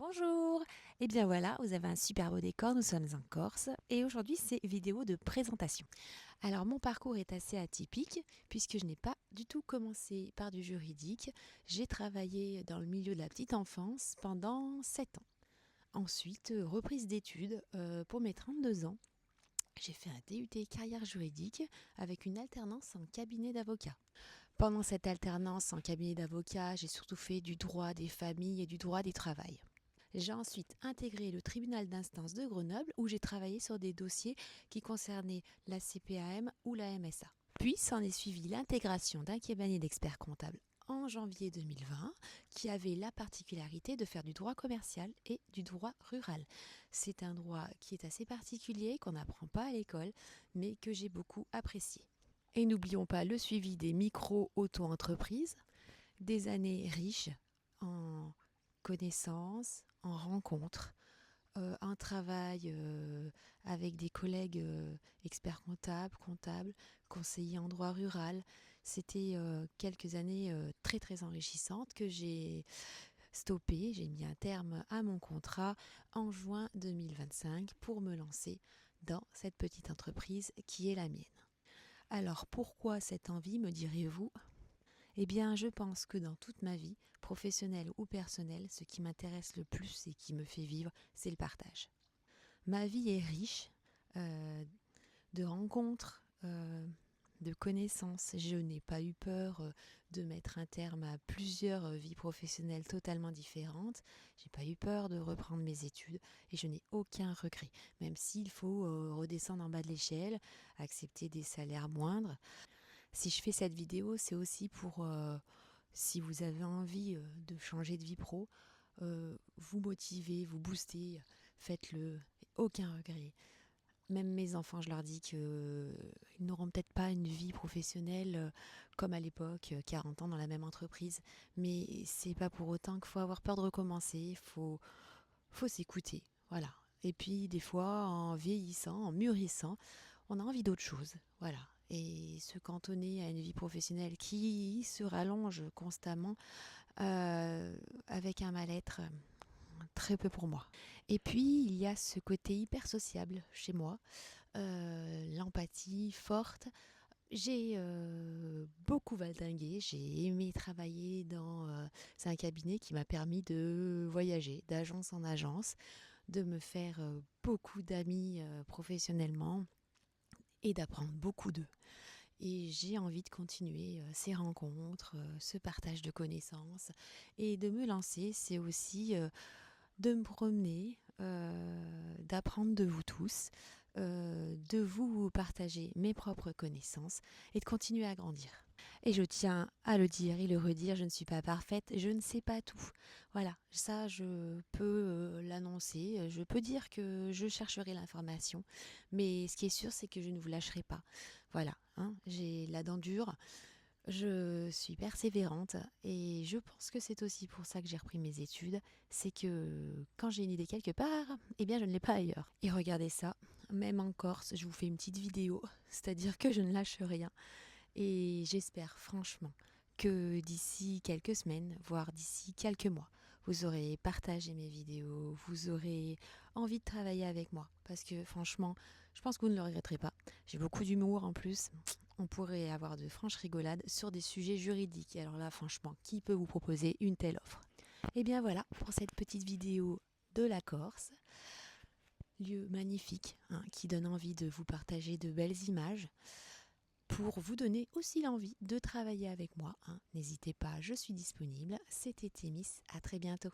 Bonjour! Eh bien voilà, vous avez un super beau décor, nous sommes en Corse et aujourd'hui c'est vidéo de présentation. Alors mon parcours est assez atypique puisque je n'ai pas du tout commencé par du juridique. J'ai travaillé dans le milieu de la petite enfance pendant 7 ans. Ensuite, reprise d'études pour mes 32 ans. J'ai fait un DUT carrière juridique avec une alternance en cabinet d'avocat. Pendant cette alternance en cabinet d'avocat, j'ai surtout fait du droit des familles et du droit du travail. J'ai ensuite intégré le tribunal d'instance de Grenoble où j'ai travaillé sur des dossiers qui concernaient la CPAM ou la MSA. Puis s'en est suivi l'intégration d'un cabinet d'experts comptables en janvier 2020 qui avait la particularité de faire du droit commercial et du droit rural. C'est un droit qui est assez particulier, qu'on n'apprend pas à l'école, mais que j'ai beaucoup apprécié. Et n'oublions pas le suivi des micro-auto-entreprises, des années riches en connaissances, en rencontres, un travail avec des collègues experts comptables, conseillers en droit rural. C'était quelques années très très enrichissantes que j'ai stoppées. J'ai mis un terme à mon contrat en juin 2025 pour me lancer dans cette petite entreprise qui est la mienne. Alors pourquoi cette envie, me direz-vous? Eh bien, je pense que dans toute ma vie, professionnelle ou personnelle, ce qui m'intéresse le plus et qui me fait vivre, c'est le partage. Ma vie est riche euh, de rencontres, de connaissances. Je n'ai pas eu peur de mettre un terme à plusieurs vies professionnelles totalement différentes. J'ai pas eu peur de reprendre mes études et je n'ai aucun regret, même s'il faut redescendre en bas de l'échelle, accepter des salaires moindres. Si je fais cette vidéo, c'est aussi pour, si vous avez envie de changer de vie pro, vous motiver, vous booster, faites-le, aucun regret. Même mes enfants, je leur dis qu'ils n'auront peut-être pas une vie professionnelle comme à l'époque, 40 ans dans la même entreprise, mais c'est pas pour autant qu'il faut avoir peur de recommencer, faut s'écouter, voilà. Et puis des fois, en vieillissant, en mûrissant, on a envie d'autre chose, voilà. Et se cantonner à une vie professionnelle qui se rallonge constamment avec un mal-être très peu pour moi. Et puis, il y a ce côté hyper sociable chez moi, l'empathie forte. J'ai beaucoup valdingué, j'ai aimé travailler dans c'est un cabinet qui m'a permis de voyager d'agence en agence, de me faire beaucoup d'amis professionnellement et d'apprendre beaucoup d'eux. Et j'ai envie de continuer ces rencontres, ce partage de connaissances et de me lancer. C'est aussi de me promener, d'apprendre de vous tous, de vous partager mes propres connaissances et de continuer à grandir. Et je tiens à le dire et le redire, je ne suis pas parfaite, je ne sais pas tout. Voilà, ça je peux l'annoncer, je peux dire que je chercherai l'information, mais ce qui est sûr c'est que je ne vous lâcherai pas. Voilà, hein, j'ai la dent dure, je suis persévérante et je pense que c'est aussi pour ça que j'ai repris mes études. C'est que quand j'ai une idée quelque part, eh bien je ne l'ai pas ailleurs. Et regardez ça, même en Corse, je vous fais une petite vidéo, c'est-à-dire que je ne lâche rien. Et j'espère franchement que d'ici quelques semaines, voire d'ici quelques mois, vous aurez partagé mes vidéos, vous aurez envie de travailler avec moi. Parce que franchement, je pense que vous ne le regretterez pas. J'ai beaucoup d'humour en plus. On pourrait avoir de franches rigolades sur des sujets juridiques. Et alors là, franchement, qui peut vous proposer une telle offre? Et bien voilà pour cette petite vidéo de la Corse. Lieu magnifique hein, qui donne envie de vous partager de belles images pour vous donner aussi l'envie de travailler avec moi. Hein. N'hésitez pas, je suis disponible. C'était Thémis, à très bientôt.